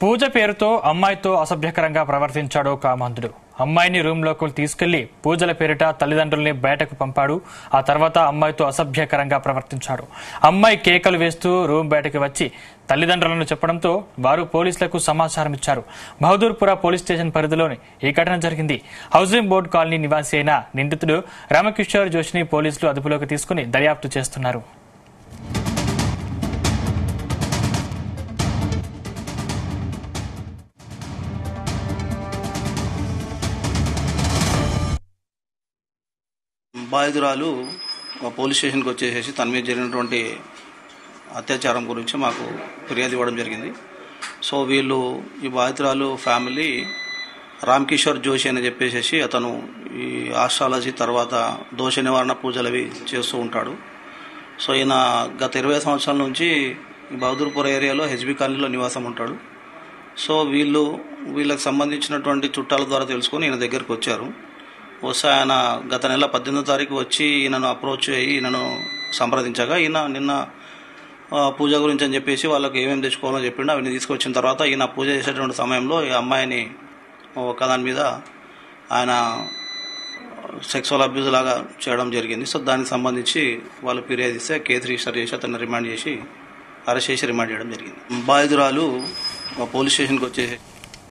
పూజ పేరుతో అమ్మాయితో అసభ్యకరంగా ప్రవర్తించాడు కామాంధుడు. అమ్మాయిని రూమ్లోకి తీసుకెళ్లి పూజల పేరిట తల్లిదండ్రుల్ని బయటకు పంపాడు. ఆ తర్వాత అమ్మాయితో అసభ్యకరంగా ప్రవర్తించాడు. అమ్మాయి కేకలు వేస్తూ రూమ్ బయటకు వచ్చి తల్లిదండ్రులను చెప్పడంతో వారు పోలీసులకు సమాచారం ఇచ్చారు. బహదూర్పుర పోలీస్ స్టేషన్ పరిధిలోని ఈ ఘటన జరిగింది. హౌసింగ్ బోర్డు కాలనీ నివాసి అయిన నిందితుడు రామకిషోర్ జోషిని పోలీసులు అదుపులోకి తీసుకుని దర్యాప్తు చేస్తున్నారు. బాధితురాలు పోలీస్ స్టేషన్కి వచ్చేసేసి తన మీద జరిగినటువంటి అత్యాచారం గురించి మాకు ఫిర్యాదు ఇవ్వడం జరిగింది. సో వీళ్ళు ఈ బాధితురాలు ఫ్యామిలీ రామకిషోర్ జోషి అని చెప్పేసి అతను ఈ ఆస్ట్రాలజీ తర్వాత దోష నివారణ పూజలు అవి చేస్తూ ఉంటాడు. సో ఈయన గత 20 సంవత్సరాల నుంచి ఈ బహదూర్పుర ఏరియాలో హెచ్బి కాలనీలో నివాసం ఉంటాడు. సో వీళ్ళకి సంబంధించినటువంటి చుట్టాల ద్వారా తెలుసుకొని ఈయన దగ్గరికి వచ్చారు. వస్తే ఆయన గత నెల 18వ తారీఖు వచ్చి ఈయనను అప్రోచ్ అయ్యి ఈయనను సంప్రదించగా ఈయన నిన్న పూజ గురించి అని చెప్పేసి వాళ్ళకి ఏమేమి తెచ్చుకోవాలో చెప్పిండు. అవన్నీ తీసుకొచ్చిన తర్వాత ఈయన పూజ చేసేటువంటి సమయంలో ఈ అమ్మాయిని ఒకదాని మీద ఆయన సెక్సువల్ అబ్యూజ్ లాగా చేయడం జరిగింది. సో దానికి సంబంధించి వాళ్ళు ఫిర్యాదు ఇస్తే కేసు రిజిస్టర్ చేసి అతన్ని రిమాండ్ చేసి అరెస్ట్ చేసి రిమాండ్ చేయడం జరిగింది. బాధితురాలు పోలీస్ స్టేషన్కి వచ్చేసి